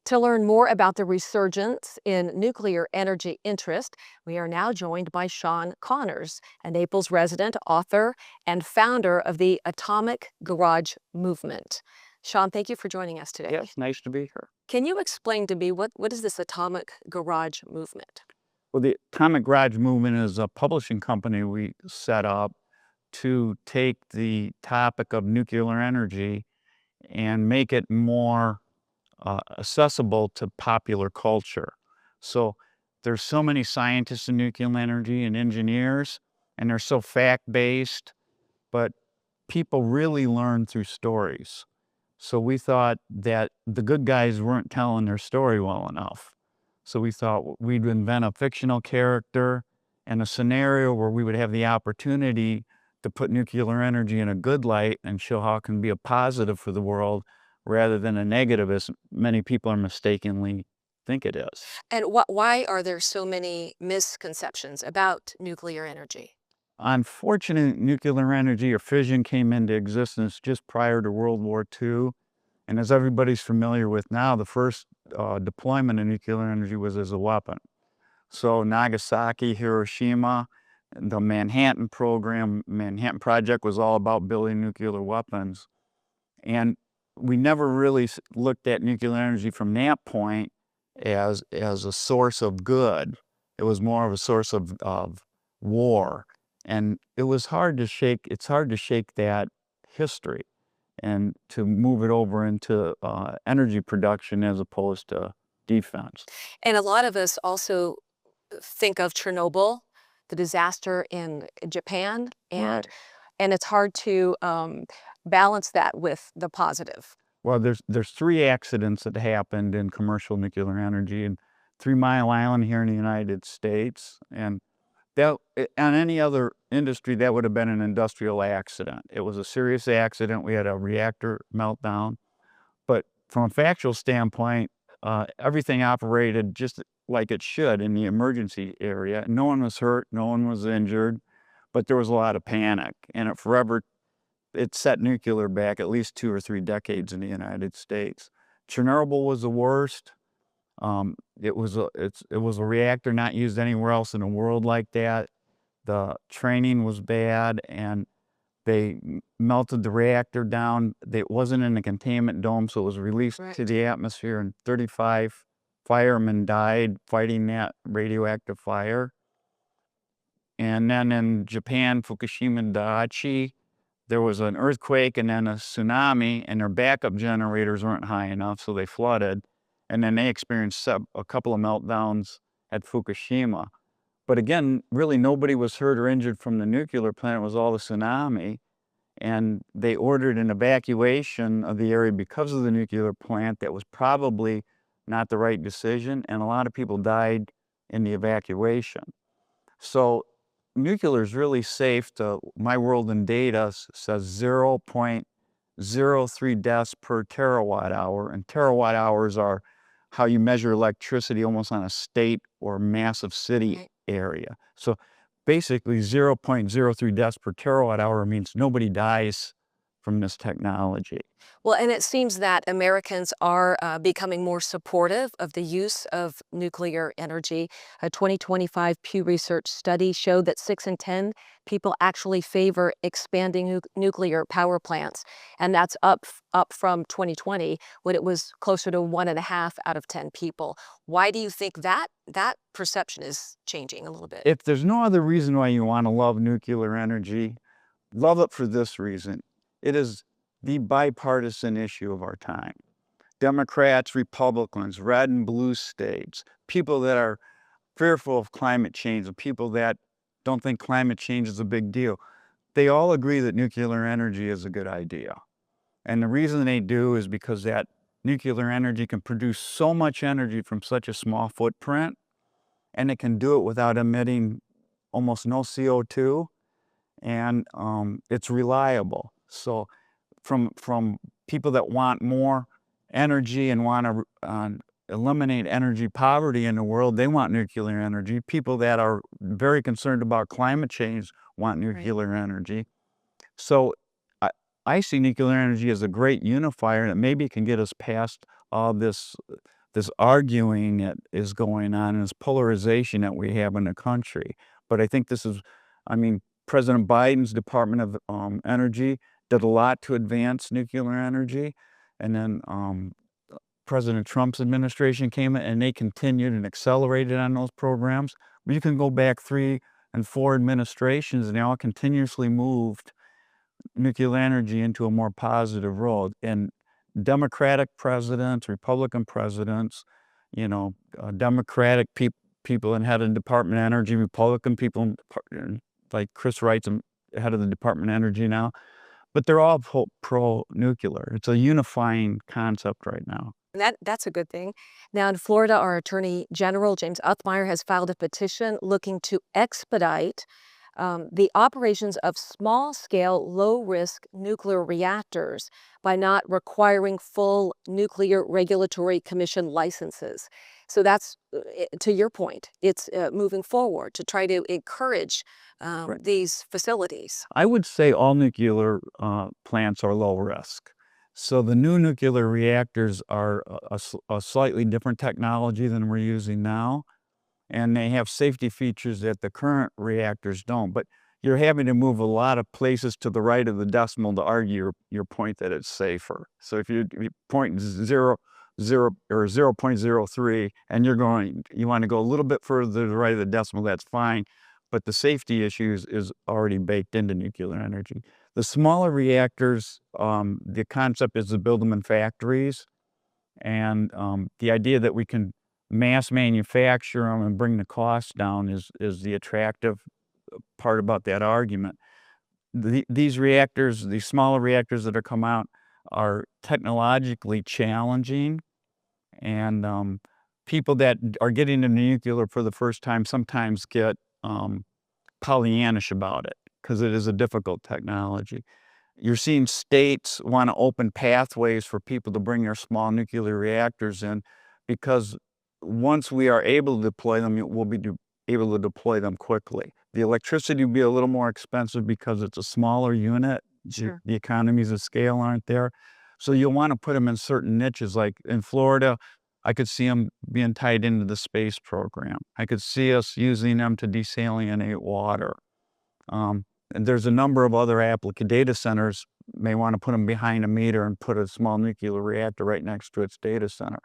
To learn more about the resurgence in nuclear energy interest, we are now joined by Sean Connors, a Naples resident, author, and founder of the Atomic Garage movement. Sean, thank you for joining us today. Yes, nice to be here. Can you explain to me what is this Atomic Garage movement? Well, the Atomic Garage movement is a publishing company we set up to take the topic of nuclear energy and make it more accessible to popular culture. So there's so many scientists in nuclear energy and engineers, and they're so fact-based, but people really learn through stories. So we thought that the good guys weren't telling their story well enough. So we thought we'd invent a fictional character and a scenario where we would have the opportunity to put nuclear energy in a good light and show how it can be a positive for the world rather than a negative, as many people are mistakenly think it is. And why are there so many misconceptions about nuclear energy? Unfortunately, nuclear energy or fission came into existence just prior to World War II. And as everybody's familiar with now, the first deployment of nuclear energy was as a weapon. So Nagasaki, Hiroshima, the Manhattan Project was all about building nuclear weapons. And we never really looked at nuclear energy from that point as a source of good. It was more of a source of war. And it was hard to shake, it's hard to shake that history and to move it over into energy production as opposed to defense. And a lot of us also think of Chernobyl, the disaster in Japan, and Right. and it's hard to balance that with the positive. Well, there's three accidents that happened in commercial nuclear energy in 3 Mile Island here in the United States, and that on any other industry that would have been an industrial accident. It was a serious accident. We had a reactor meltdown, but from a factual standpoint, everything operated just like it should in the emergency area. No one was hurt, no one was injured, but there was a lot of panic, and it set nuclear back at least 2 or 3 decades in the United States. Chernobyl was the worst. It was a reactor not used anywhere else in the world like that. The training was bad, and they melted the reactor down. It wasn't in a containment dome, so it was released to Right. the atmosphere, and 35 firemen died fighting that radioactive fire. And then in Japan, Fukushima and Daiichi, there was an earthquake and then a tsunami, and their backup generators weren't high enough, so they flooded. And then they experienced a couple of meltdowns at Fukushima. But again, really nobody was hurt or injured from the nuclear plant. It was all the tsunami. And they ordered an evacuation of the area because of the nuclear plant. That was probably not the right decision, and a lot of people died in the evacuation. So nuclear is really safe. My World in Data says 0.03 deaths per terawatt hour, and terawatt hours are how you measure electricity almost on a state or massive city Right. area. So basically 0.03 deaths per terawatt hour means nobody dies from this technology. Well, and it seems that Americans are becoming more supportive of the use of nuclear energy. A 2025 Pew Research study showed that 6 in 10 people actually favor expanding nuclear power plants, and that's up from 2020 when it was closer to 1.5 out of 10 people. Why do you think that perception is changing a little bit? If there's no other reason why you want to love nuclear energy, love it for this reason. It is the bipartisan issue of our time. Democrats, Republicans, red and blue states, people that are fearful of climate change, and people that don't think climate change is a big deal, they all agree that nuclear energy is a good idea. And the reason they do is because that nuclear energy can produce so much energy from such a small footprint, and it can do it without emitting almost no CO2, and it's reliable. So from people that want more energy and want to eliminate energy poverty in the world, they want nuclear energy. People that are very concerned about climate change want Right. nuclear energy. So I see nuclear energy as a great unifier that maybe can get us past all this this arguing that is going on and this polarization that we have in the country. But I think this is, I mean, President Biden's Department of Energy did a lot to advance nuclear energy. And then President Trump's administration came in and they continued and accelerated on those programs. But you can go back 3 and 4 administrations and they all continuously moved nuclear energy into a more positive role. And Democratic presidents, Republican presidents, Democratic people in head of the Department of Energy, Republican people like Chris Wright's head of the Department of Energy now, but they're all pro-nuclear. It's a unifying concept right now. That's a good thing. Now, in Florida, our Attorney General, James Uthmeyer, has filed a petition looking to expedite the operations of small-scale, low-risk nuclear reactors by not requiring full Nuclear Regulatory Commission licenses. So that's, to your point, it's moving forward to try to encourage Right. these facilities. I would say all nuclear plants are low risk. So the new nuclear reactors are a slightly different technology than we're using now, and they have safety features that the current reactors don't. But you're having to move a lot of places to the right of the decimal to argue your point that it's safer. So if you point 0.0 or 0.03 and you want to go a little bit further to the right of the decimal, that's fine. But the safety issues is already baked into nuclear energy. The smaller reactors, the concept is to build them in factories. And the idea that we can mass manufacture them and bring the cost down is the attractive part about that argument. These reactors, these smaller reactors that are come out, are technologically challenging. And people that are getting into nuclear for the first time sometimes get Pollyannish about it because it is a difficult technology. You're seeing states want to open pathways for people to bring their small nuclear reactors in because once we are able to deploy them, we'll be able to deploy them quickly. The electricity will be a little more expensive because it's a smaller unit. Sure. The economies of scale aren't there. So you'll want to put them in certain niches. Like in Florida, I could see them being tied into the space program. I could see us using them to desalinate water. And there's a number of other data centers may want to put them behind a meter and put a small nuclear reactor right next to its data center.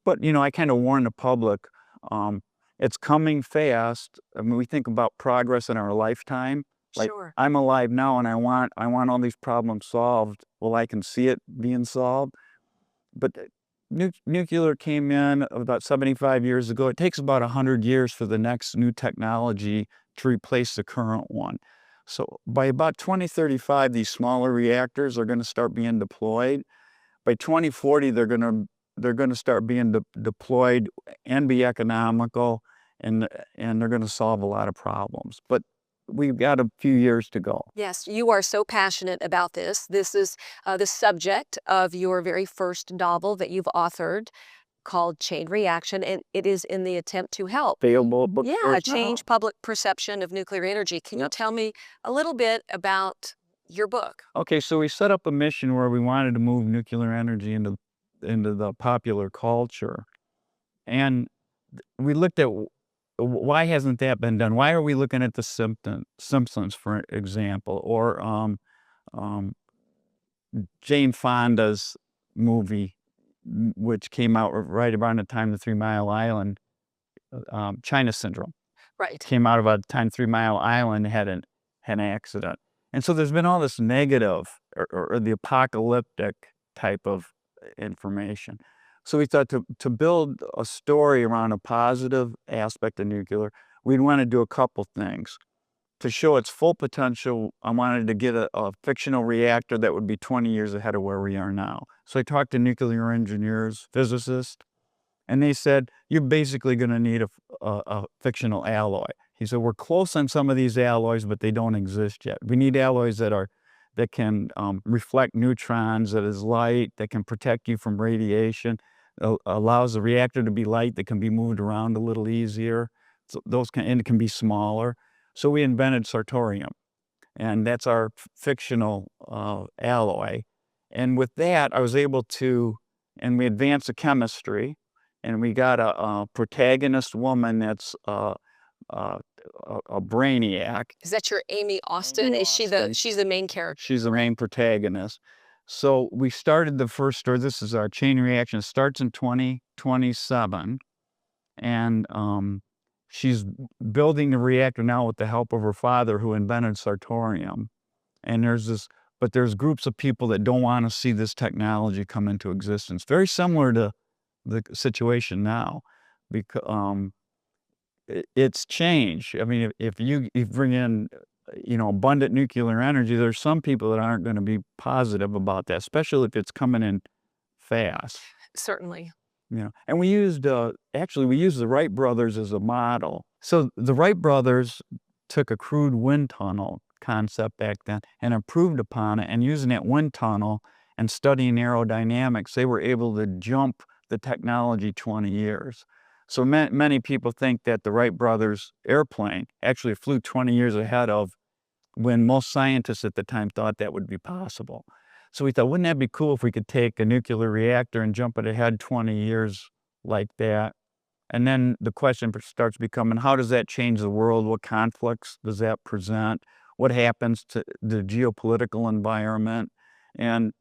But, I kind of warn the public, it's coming fast. I mean, we think about progress in our lifetime. Like, Sure. I'm alive now and I want all these problems solved. Well, I can see it being solved. But nuclear came in about 75 years ago. It takes about 100 years for the next new technology to replace the current one. So by about 2035, these smaller reactors are going to start being deployed. By 2040, they're going to start being deployed and be economical, and they're going to solve a lot of problems. But we've got a few years to go. Yes, you are so passionate about this. This is the subject of your very first novel that you've authored called Chain Reaction, and it is in the attempt to help. Available book Yeah, stores now. change public perception of nuclear energy. Can you Yep. tell me a little bit about your book? Okay, so we set up a mission where we wanted to move nuclear energy into the popular culture, and we looked at why hasn't that been done? Why are we looking at the Simpsons, for example, or Jane Fonda's movie, which came out right around the time the 3 Mile Island, China Syndrome, Right. came out about the time 3 Mile Island had an accident. And so there's been all this negative or the apocalyptic type of information. So we thought to build a story around a positive aspect of nuclear, we'd want to do a couple things. To show its full potential, I wanted to get a fictional reactor that would be 20 years ahead of where we are now. So I talked to nuclear engineers, physicists, and they said, you're basically going to need a fictional alloy. He said, we're close on some of these alloys, but they don't exist yet. We need alloys that can reflect neutrons, that is light, that can protect you from radiation, allows the reactor to be light, that can be moved around a little easier. So and it can be smaller. So we invented sartorium, and that's our fictional alloy. And with that, I was able to, and we advanced the chemistry, and we got a protagonist woman that's a brainiac. Is that your Amy Austin? Amy Is she Austin. she's the main character? She's the main protagonist. So we started the first story. This is our chain reaction. It starts in 2027, and she's building the reactor now with the help of her father, who invented Sartorium. And there's groups of people that don't want to see this technology come into existence. Very similar to the situation now, because it's changed. I mean, if you bring in, abundant nuclear energy, there's some people that aren't going to be positive about that, especially if it's coming in fast. Certainly. And we used, actually, we used the Wright brothers as a model. So the Wright brothers took a crude wind tunnel concept back then and improved upon it, and using that wind tunnel and studying aerodynamics, they were able to jump the technology 20 years. So many people think that the Wright brothers airplane actually flew 20 years ahead of when most scientists at the time thought that would be possible. So we thought, wouldn't that be cool if we could take a nuclear reactor and jump it ahead 20 years like that? And then the question starts becoming, how does that change the world? What conflicts does that present? What happens to the geopolitical environment? And,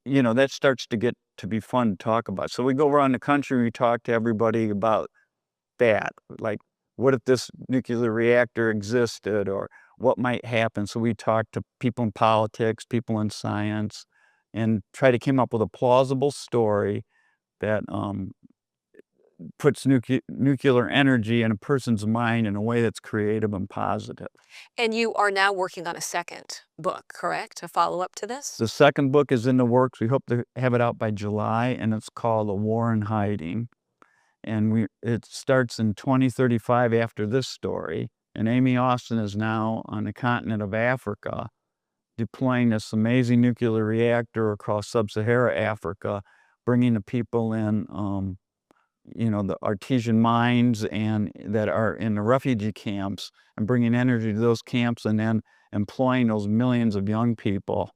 that starts to get to be fun to talk about. So we go around the country, we talk to everybody about that. Like, what if this nuclear reactor existed, or what might happen? So we talk to people in politics, people in science, and try to come up with a plausible story that puts nuclear energy in a person's mind in a way that's creative and positive. And you are now working on a second book, correct? A follow-up to this? The second book is in the works. We hope to have it out by July, and it's called A War in Hiding. And it starts in 2035 after this story. And Amy Austin is now on the continent of Africa, deploying this amazing nuclear reactor across sub-Saharan Africa, bringing the people in, the artesian mines and that are in the refugee camps, and bringing energy to those camps, and then employing those millions of young people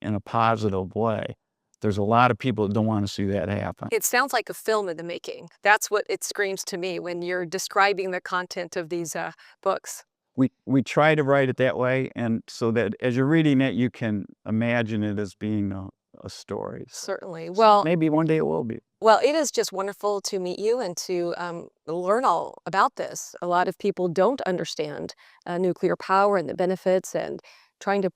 in a positive way. There's a lot of people that don't want to see that happen. It sounds like a film in the making. That's what it screams to me when you're describing the content of these books. We try to write it that way, and so that as you're reading it, you can imagine it as being a story. Certainly. Well, maybe one day it will be. Well, it is just wonderful to meet you and to learn all about this. A lot of people don't understand nuclear power and the benefits, and trying to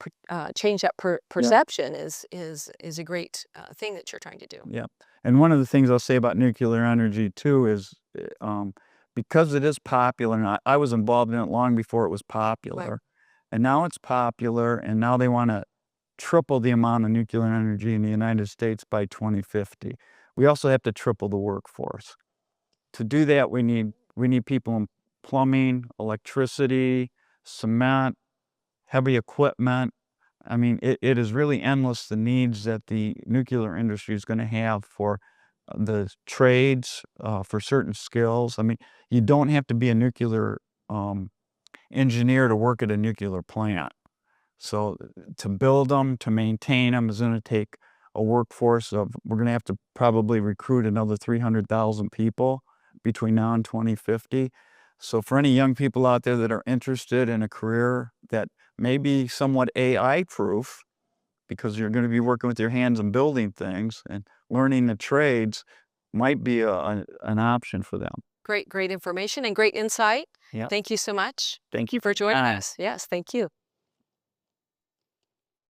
change that perception is a great thing that you're trying to do. Yeah. And one of the things I'll say about nuclear energy too is because it is popular, and I was involved in it long before it was popular, Right. and now it's popular, and now they want to triple the amount of nuclear energy in the United States by 2050. We also have to triple the workforce. To do that, we need people in plumbing, electricity, cement, heavy equipment. I mean, it is really endless, the needs that the nuclear industry is going to have for the trades, for certain skills. I mean, you don't have to be a nuclear engineer to work at a nuclear plant. So to build them, to maintain them is going to take a workforce of, we're going to have to probably recruit another 300,000 people between now and 2050. So for any young people out there that are interested in a career that may be somewhat AI-proof, because you're going to be working with your hands and building things, and learning the trades might be an option for them. Great information and great insight. Yeah. Thank you so much. Thank you for joining us. Yes, thank you.